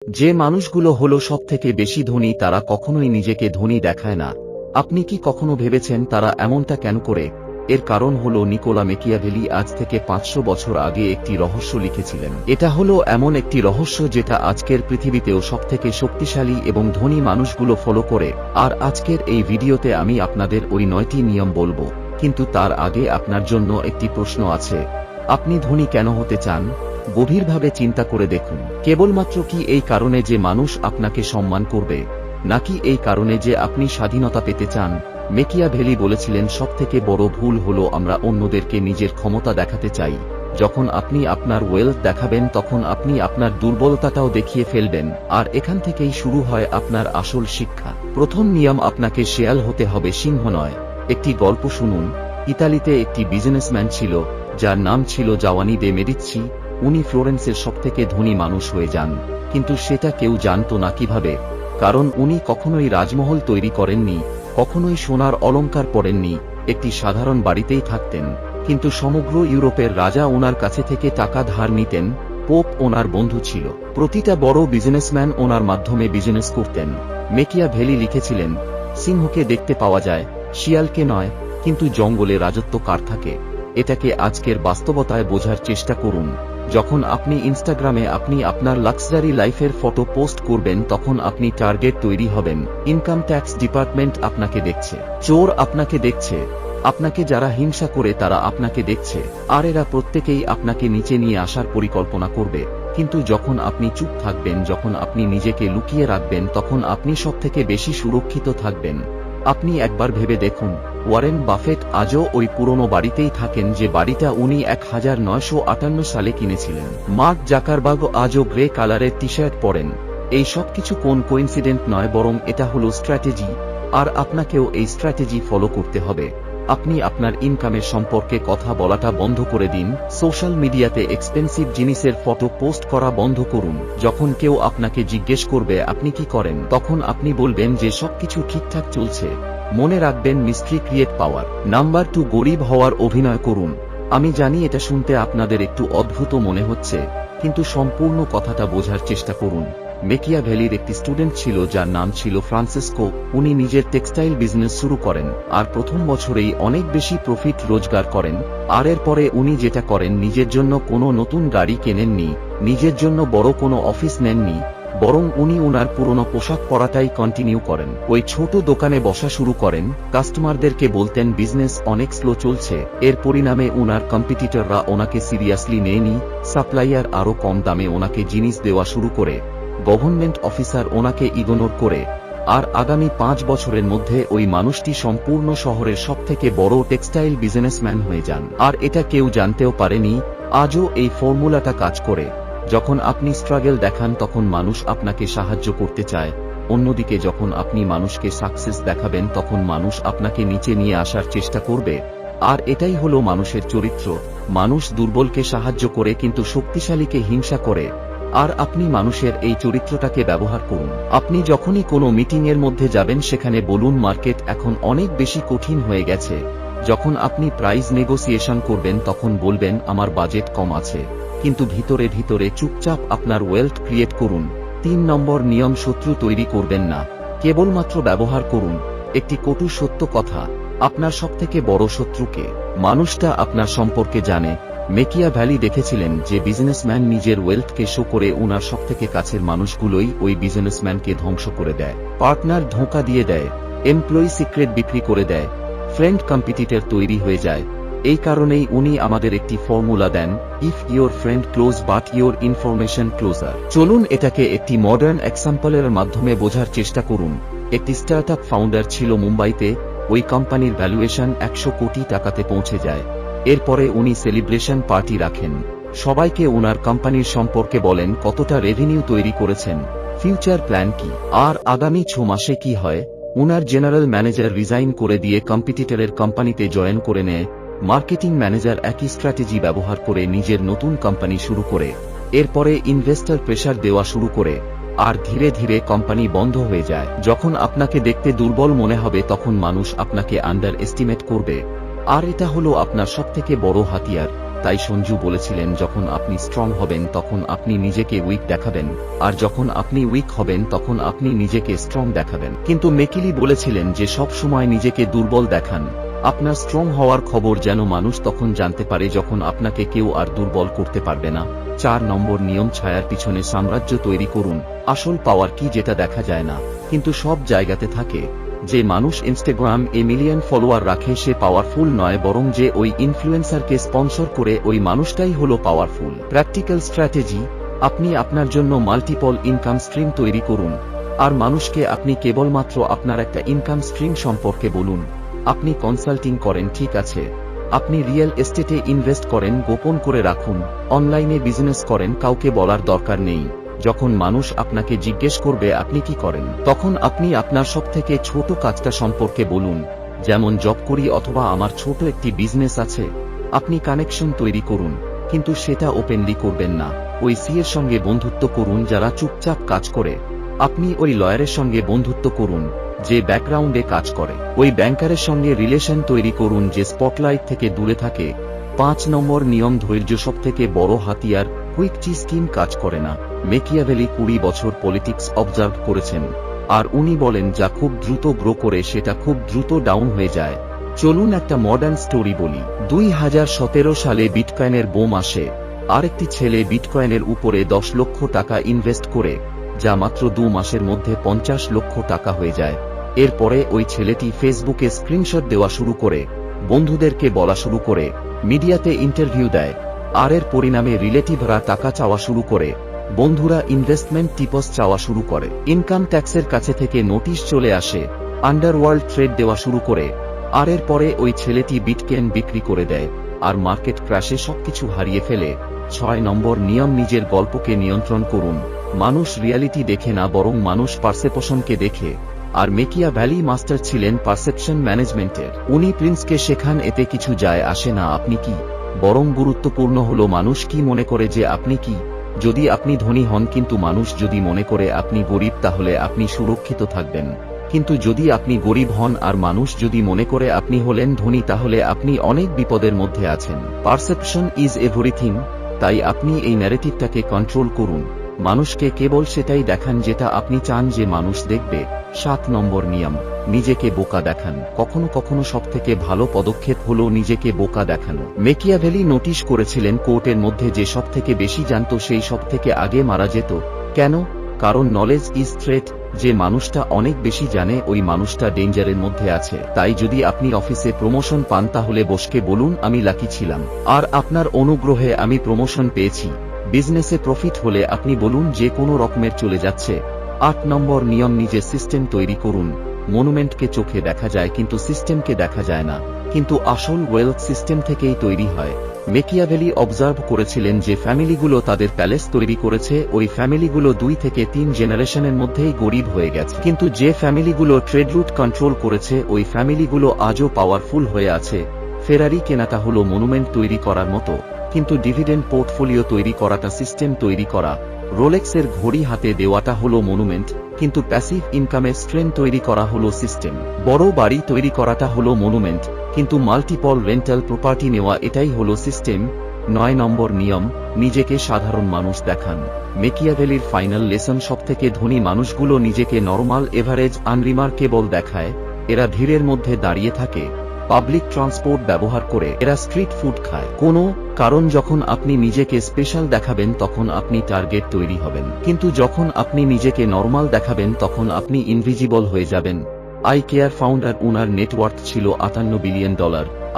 যে মানুষগুলো হলো সবথেকে বেশি ধনী তারা কখনোই নিজেকে ধনী দেখায় না। আপনি কি কখনো ভেবেছেন তারা এমনটা কেন করে? এর কারণ হলো নিকোলা মেকিয়াভেলি আজ থেকে 500 বছর আগে একটি রহস্য লিখেছিলেন। এটা হলো এমন একটি রহস্য যেটা আজকের পৃথিবীতেও সবথেকে শক্তিশালী এবং ধনী মানুষগুলো ফলো করে। আর আজকের এই ভিডিওতে আমি আপনাদের ওই 9টি নিয়ম বলবো। কিন্তু তার আগে আপনার জন্য একটি প্রশ্ন আছে। আপনি ধনী কেন হতে চান? গভীরভাবে চিন্তা করে দেখুন। কেবলমাত্র কি এই কারণে যে মানুষ আপনাকে সম্মান করবে, নাকি এই কারণে যে আপনি স্বাধীনতা পেতে চান? মেকিয়াভেলি বলেছিলেন, সবথেকে বড় ভুল হলো আমরা অন্যদেরকে নিজের ক্ষমতা দেখাতে চাই। যখন আপনি আপনার ওয়েলথ দেখাবেন তখন আপনি আপনার দুর্বলতাটাও দেখিয়ে ফেলবেন, আর এখান থেকেই শুরু হয় আপনার আসল শিক্ষা। প্রথম নিয়ম, আপনাকে শেয়াল হতে হবে, সিংহ নয়। একটি গল্প শুনুন। ইতালিতে একটি বিজনেসম্যান ছিল যার নাম ছিল জাওয়ানি দে মেডিচি। উনি ফ্লোরেন্সের সবথেকে ধনী মানুষ হয়ে যান, কিন্তু সেটা কেউ জানত না কিভাবে। কারণ উনি কখনোই রাজমহল তৈরি করেননি, কখনোই সোনার অলংকার পরেননি, একটি সাধারণ বাড়িতেই থাকতেন। কিন্তু সমগ্র ইউরোপের রাজা ওনার কাছে থেকে টাকা ধার নিতেন। পোপ ওনার বন্ধু ছিল। প্রতিটা বড় বিজনেসম্যান ওনার মাধ্যমে বিজনেস করতেন। মেকিয়াভেলি লিখেছিলেন, সিংহকে দেখতে পাওয়া যায়, শিয়ালকে নয়। কিন্তু জঙ্গলে রাজত্ব কার থাকে? এটাকে আজকের বাস্তবতায় বোঝার চেষ্টা করুন। যখন আপনি ইনস্টাগ্রামে আপনি আপনার লাক্সারি লাইফের ফটো পোস্ট করবেন তখন আপনি টার্গেট তৈরি হবেন। ইনকাম ট্যাক্স ডিপার্টমেন্ট আপনাকে দেখছে, চোর আপনাকে দেখছে, আপনাকে যারা হিংসা করে তারা আপনাকে দেখছে, আর এরা প্রত্যেকেই আপনাকে নিচে নিয়ে আসার পরিকল্পনা করবে। কিন্তু যখন আপনি চুপ থাকবেন, যখন আপনি নিজেকে লুকিয়ে রাখবেন, তখন আপনি সবথেকে বেশি সুরক্ষিত থাকবেন। আপনি একবার ভেবে দেখুন, ওয়ারেন বাফেট আজও ওই পুরনো বাড়িতেই থাকেন যে বাড়িটা উনি 1958 সালে কিনেছিলেন। মার্ক জাকারবার্গ আজও গ্রে কালারের টি শার্ট পরেন। এই সব কিছু কোন কোইন্সিডেন্ট নয়, বরং এটা হলো স্ট্র্যাটেজি। আর আপনাকেও এই স্ট্র্যাটেজি ফলো করতে হবে। আপনি আপনার ইনকামের সম্পর্কে কথা বলাটা বন্ধ করে দিন। সোশ্যাল মিডিয়াতে এক্সপেন্সিভ জিনিসের ফটো পোস্ট করা বন্ধ করুন। যখন কেউ আপনাকে জিজ্ঞেস করবে আপনি কি করেন, তখন আপনি বলবেন যে সবকিছু ঠিকঠাক চলছে। মনে রাখবেন, মিস্ট্রি ক্রিয়েট পাওয়ার। নাম্বার 2, গরিব হওয়ার অভিনয় করুন। আমি জানি এটা শুনতে আপনাদের একটু অদ্ভুত মনে হচ্ছে, কিন্তু সম্পূর্ণ কথাটা বোঝার চেষ্টা করুন। মেকিয়াভেলির একটি স্টুডেন্ট ছিল যার নাম ছিল ফ্রান্সিসকো। উনি নিজের টেক্সটাইল বিজনেস শুরু করেন, আর প্রথম বছরেই অনেক বেশি প্রফিট রোজগার করেন। আর এরপরে উনি যেটা করেন, নিজের জন্য কোনো নতুন গাড়ি কেনেননি, নিজের জন্য বড় কোনো অফিস নেননি, বরং উনি ওনার পুরনো পোশাক পরাটাই কন্টিনিউ করেন। ওই ছোট দোকানে বসা শুরু করেন, কাস্টমারদেরকে বলতেন বিজনেস অনেক স্লো চলছে। এর পরিণামে ওনার কম্পিটিটররা ওনাকে সিরিয়াসলি নেয়নি। সাপ্লাইয়ার আরো কম দামে ওনাকে জিনিস দেওয়া শুরু করে, গভর্নমেন্ট অফিসার ওনাকে ইগনোর করে। আর আগামী 5 বছরের মধ্যে ওই মানুষটি সম্পূর্ণ শহরের সবথেকে বড় টেক্সটাইল বিজনেসম্যান হয়ে যান। আর এটা কেউ জানতেও পারেনি। আজও এই ফর্মুলাটা কাজ করে। যখন আপনি স্ট্রাগল দেখান তখন মানুষ আপনাকে সাহায্য করতে চায়। অন্যদিকে যখন আপনি মানুষকে সাকসেস দেখাবেন তখন মানুষ আপনাকে নিচে নিয়ে আসার চেষ্টা করবে। আর এটাই হলো মানুষের চরিত্র। মানুষ দুর্বলকে সাহায্য করে কিন্তু শক্তিশালীকে হিংসা করে। আর আপনি মানুষের এই চরিত্রটাকে ব্যবহার করুন। আপনি যখনই কোনো মিটিং এর মধ্যে যাবেন সেখানে বলুন, মার্কেট এখন অনেক বেশি কঠিন হয়ে গেছে। যখন আপনি প্রাইস নেগোসিয়েশন করবেন তখন বলবেন আমার বাজেট কম আছে, কিন্তু ভিতরে ভিতরে চুপচাপ আপনার ওয়েলথ ক্রিয়েট করুন। 3 নম্বর নিয়ম, শত্রু তৈরি করবেন না, কেবলমাত্র ব্যবহার করুন। একটি কটু সত্য কথা, আপনার সবথেকে বড় শত্রুকে মানুষটা আপনার সম্পর্কে জানে। মেকিয়াভেলি দেখেছিলেন যে বিজনেসম্যান নিজের ওয়েলথকে শো করে ওনার সবথেকে কাছের মানুষগুলোই ওই বিজনেসম্যানকে ধ্বংস করে দেয়। পার্টনার ধোঁকা দিয়ে দেয়, এমপ্লয়ি সিক্রেট বিক্রি করে দেয়, ফ্রেন্ড কম্পিটিটর তৈরি হয়ে যায়। এই কারণেই উনি আমাদের একটি ফর্মুলা দেন, if your friend close but your information closer. চলুন এটাকে একটি মডার্ন এক্সাম্পলের মাধ্যমে বোঝার চেষ্টা করুন। একটি স্টার্টআপ ফাউন্ডার ছিল মুম্বাইতে। ওই কোম্পানির ভ্যালুয়েশন 100 কোটি টাকাতে পৌঁছে যায়। এরপরে উনি সেলিব্রেশন পার্টি রাখেন, সবাইকে ওনার কোম্পানির সম্পর্কে বলেন, কতটা রেভিনিউ তৈরি করেছেন, ফিউচার প্ল্যান কি, আর আগামী 6 মাসে কি হয়। ওনার জেনারেল ম্যানেজার রিজাইন করে দিয়ে কম্পিটিটরের কোম্পানিতে জয়েন করে নেয়। মার্কেটিং ম্যানেজার একই স্ট্র্যাটেজি ব্যবহার করে নিজের নতুন কোম্পানি শুরু করে। এরপরে ইনভেস্টর প্রেসার দেওয়া শুরু করে, আর ধীরে ধীরে কোম্পানি বন্ধ হয়ে যায়। যখন আপনাকে দেখতে দুর্বল মনে হবে তখন মানুষ আপনাকে আন্ডার এস্টিমেট করবে। আর এটা হলো আপনার সবথেকে বড় হাতিয়ার। তাই সঞ্জু বলেছিলেন যখন আপনি স্ট্রং হবেন তখন আপনি নিজেকে উইক দেখাবেন, আর যখন আপনি উইক হবেন তখন আপনি নিজেকে স্ট্রং দেখাবেন। কিন্তু মেকিলি বলেছিলেন যে সব সময় নিজেকে দুর্বল দেখান, আপনার স্ট্রং হওয়ার খবর যেন মানুষ তখন জানতে পারে যখন আপনাকে কেউ আর দুর্বল করতে পারবে না। 4 নম্বর নিয়ম, ছায়ার পিছনে সাম্রাজ্য তৈরি করুন। আসল পাওয়ার কি যেটা দেখা যায় না কিন্তু সব জায়গাতে থাকে। যে মানুষ ইনস্টাগ্রাম মিলিয়ন ফলোয়ার রাখে সে পাওয়ারফুল নয়, বরং যে ওই ইনফ্লুয়েন্সারকে স্পন্সর করে ওই মানুষটাই হলো পাওয়ারফুল। প্র্যাকটিক্যাল স্ট্র্যাটেজি, আপনি আপনার জন্য মাল্টিপল ইনকাম স্ট্রিম তৈরি করুন। আর মানুষকে আপনি কেবলমাত্র আপনার একটা ইনকাম স্ট্রিম সম্পর্কে বলুন। আপনি কনসাল্টিং করেন, ঠিক আছে, আপনি রিয়েল এস্টেটে ইনভেস্ট করেন, গোপন করে রাখুন। অনলাইনে বিজনেস করেন, কাউকে বলার দরকার নেই। যখন মানুষ আপনাকে জিজ্ঞেস করবে আপনি কি করেন, তখন আপনি আপনার সবথেকে ছোট কাজটা সম্পর্কে বলুন, যেমন জব করি অথবা আমার ছোট একটি বিজনেস আছে। আপনি কানেকশন তৈরি করুন, কিন্তু সেটা ওপেনলি করবেন না। ওই সিএর সঙ্গে বন্ধুত্ব করুন যারা চুপচাপ কাজ করে। আপনি ওই লয়ারের সঙ্গে বন্ধুত্ব করুন যে ব্যাকগ্রাউন্ডে কাজ করে। ওই ব্যাংকারের সঙ্গে রিলেশন তৈরি করুন যে স্পটলাইট থেকে দূরে থাকে। 5 নম্বর নিয়ম, ধৈর্য সবথেকে বড় হাতিয়ার। কুইক স্কিম কাজ করে না। মেকিয়াভেলি 20 বছর পলিটিক্স অবজার্ভ করেছেন, আর উনি বলেন যা খুব দ্রুত গ্রো করে সেটা খুব দ্রুত ডাউন হয়ে যায়। চলুন একটা মডার্ন স্টোরি বলি। 2017 সালে বিটকয়েনের বোম আসে। আরেকটি ছেলে বিটকয়েনের উপরে 10 লক্ষ টাকা ইনভেস্ট করে, যা মাত্র 2 মাসের মধ্যে 50 লক্ষ টাকা হয়ে যায়। এরপরে ওই ছেলেটি ফেসবুকে স্ক্রিনশট দেওয়া শুরু করে, বন্ধুদেরকে বলা শুরু করে, মিডিয়াতে ইন্টারভিউ দেয়, আর এর পরিণামে রিলেটিভরা টাকা চাওয়া শুরু করে। বন্ধুরা ইনভেস্টমেন্ট টিপস চাওয়া শুরু করে। ইনকাম ট্যাক্সের কাছে থেকে নোটিশ চলে আসে। আন্ডারওয়ার্ল্ড ট্রেড দেওয়া শুরু করে। আর এর পরে ওই ছেলেটি বিটকয়েন বিক্রি করে দেয়, আর মার্কেট ক্র্যাশে সবকিছু হারিয়ে ফেলে। 6 নম্বর নিয়ম, নিজের গল্পকে নিয়ন্ত্রণ করুন। মানুষ রিয়ালিটি দেখে না, বরং মানুষ পারসেপশনকে দেখে। আর মেকিয়াভেলি মাস্টার ছিলেন পারসেপশন ম্যানেজমেন্টের। উনি প্রিন্সকে শেখান এতে কিছু যায় আসে না আপনি কি, বরং গুরুত্বপূর্ণ হলো মানুষ কি মনে করে যে আপনি কি। যদি আপনি ধনী হন কিন্তু মানুষ যদি মনে করে আপনি গরিব, তাহলে আপনি সুরক্ষিত থাকবেন। কিন্তু যদি আপনি গরিব হন আর মানুষ যদি মনে করে আপনি হলেন ধনী, তাহলে আপনি অনেক বিপদের মধ্যে আছেন। Perception is everything. তাই আপনি এই ন্যারেটিভটাকে কন্ট্রোল করুন। মানুষকে কেবল সেটাই দেখান যেটা আপনি চান যে মানুষ দেখবে। 7 নম্বর নিয়ম, নিজেকে বোকা দেখান। কখনো কখনো সবথেকে ভালো পদক্ষেপ হলো নিজেকে বোকা দেখানো। মেকিয়াভেলি নোটিশ করেছিলেন কোর্টের মধ্যে যে সবথেকে বেশি জানত সেই সবথেকে আগে মারা যেত। কেন? কারণ নলেজ ইজ থ্রেট। যে মানুষটা অনেক বেশি জানে ওই মানুষটা ডেঞ্জারের মধ্যে আছে। তাই যদি আপনি অফিসে প্রমোশন পান তাহলে বসকে বলুন আমি লাকি ছিলাম, আর আপনার অনুগ্রহে আমি প্রমোশন পেয়েছি। বিজনেসে প্রফিট হলে আপনি বলুন যে কোনো রকমের চলে যাচ্ছে। 8 নম্বর নিয়ম, নিজের সিস্টেম তৈরি করুন। মনুমেন্টকে চোখে দেখা যায় কিন্তু সিস্টেমকে দেখা যায় না, কিন্তু আসল ওয়েলথ সিস্টেম থেকেই তৈরি হয়। মেকিয়াভেলি অবজার্ভ করেছিলেন যে ফ্যামিলিগুলো তাদের প্যালেস তৈরি করেছে, ওই ফ্যামিলিগুলো 2 থেকে 3 জেনারেশনের মধ্যেই গরিব হয়ে গেছে। কিন্তু যে ফ্যামিলিগুলো ট্রেড রুট কন্ট্রোল করেছে ওই ফ্যামিলিগুলো আজও পাওয়ারফুল হয়ে আছে। ফেরারি কেনাটা হলো মনুমেন্ট তৈরি করার মতো, কিন্তু ডিভিডেন্ড পোর্টফোলিও তৈরি করাটা সিস্টেম তৈরি করা। রোলেক্সের ঘড়ি হাতে দেওয়াটা হলো মনুমেন্ট, কিন্তু প্যাসিভ ইনকামের স্ট্রেন তৈরি করা হলো সিস্টেম। বড় বাড়ি তৈরি করাটা হলো মনুমেন্ট, কিন্তু মাল্টিপল রেন্টাল প্রপার্টি নেওয়া এটাই হলো সিস্টেম। 9 নম্বর নিয়ম, নিজেকে সাধারণ মানুষ দেখান। মেকিয়াভেলির ফাইনাল লেসন, সবথেকে ধনী মানুষগুলো নিজেকে নরমাল, এভারেজ, আনরিমার্কেবল দেখায়। এরা ভিড়ের মধ্যে দাঁড়িয়ে থাকে, পাবলিক ট্রান্সপোর্ট ব্যবহার করে, এরা স্ট্রিট ফুড খায়। কারণ যখন আপনি নিজেকে স্পেশাল দেখাবেন তখন আপনি টার্গেট তৈরি হবেন, কিন্তু যখন আপনি নিজেকে নরমাল দেখাবেন তখন আপনি ইনভিজিবল হয়ে যাবেন। আইকেয়ার ফাউন্ডার, উনার নেটওয়ার্থ ছিল $58 বিলিয়ন,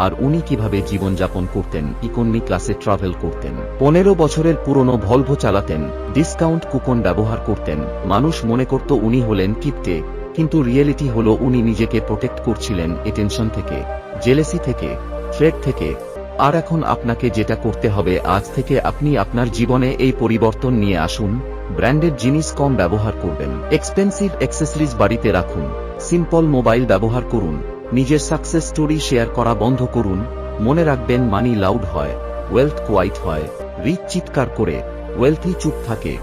আর উনি কিভাবে জীবনযাপন করতেন? ইকোনমি ক্লাসে ট্রাভেল করতেন, 15 বছরের পুরনো ভলভো চালাতেন, ডিসকাউন্ট কুপন ব্যবহার করতেন। মানুষ মনে করত উনি হলেন কিপ্টে, কিন্তু রিয়েলিটি হলো উনি নিজেকে প্রোটেক্ট করছিলেন এটেনশন থেকে, জেলেসি থেকে, থ্রেট থেকে। আর এখন আপনাকে যেটা করতে হবে, আজ থেকে আপনি আপনার জীবনে এই পরিবর্তন নিয়ে আসুন। ব্র্যান্ডেড জিনিস কম ব্যবহার করবেন, এক্সপেন্সিভ অ্যাক্সেসরিজ বাড়িতে রাখুন, সিম্পল মোবাইল ব্যবহার করুন, নিজের সাকসেস স্টোরি শেয়ার করা বন্ধ করুন। মনে রাখবেন, মানি লাউড হয়, ওয়েলথ কোয়াইট হয়। রিচ চিৎকার করে, ওয়েলথই চুপ থাকে।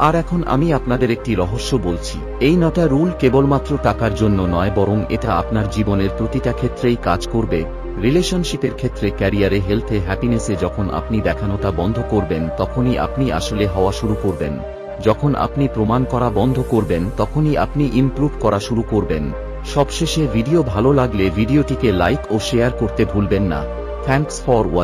আর এখন আমি আপনাদের একটি রহস্য বলছি। এই 9টা রুল কেবলমাত্র টাকার জন্য নয়, বরং এটা আপনার জীবনের প্রতিটা ক্ষেত্রেই কাজ করবে। রিলেশনশিপের ক্ষেত্রে, ক্যারিয়ারে, হেলথে, হ্যাপিনেসে যখন আপনি দেখানোটা বন্ধ করবেন তখনই আপনি আসলে হওয়া শুরু করবেন। যখন আপনি প্রমাণ করা বন্ধ করবেন তখনই আপনি ইমপ্রুভ করা শুরু করবেন। সবশেষে, ভিডিও ভালো লাগলে ভিডিওটিকে লাইক ও শেয়ার করতে ভুলবেন না। Thanks for watching.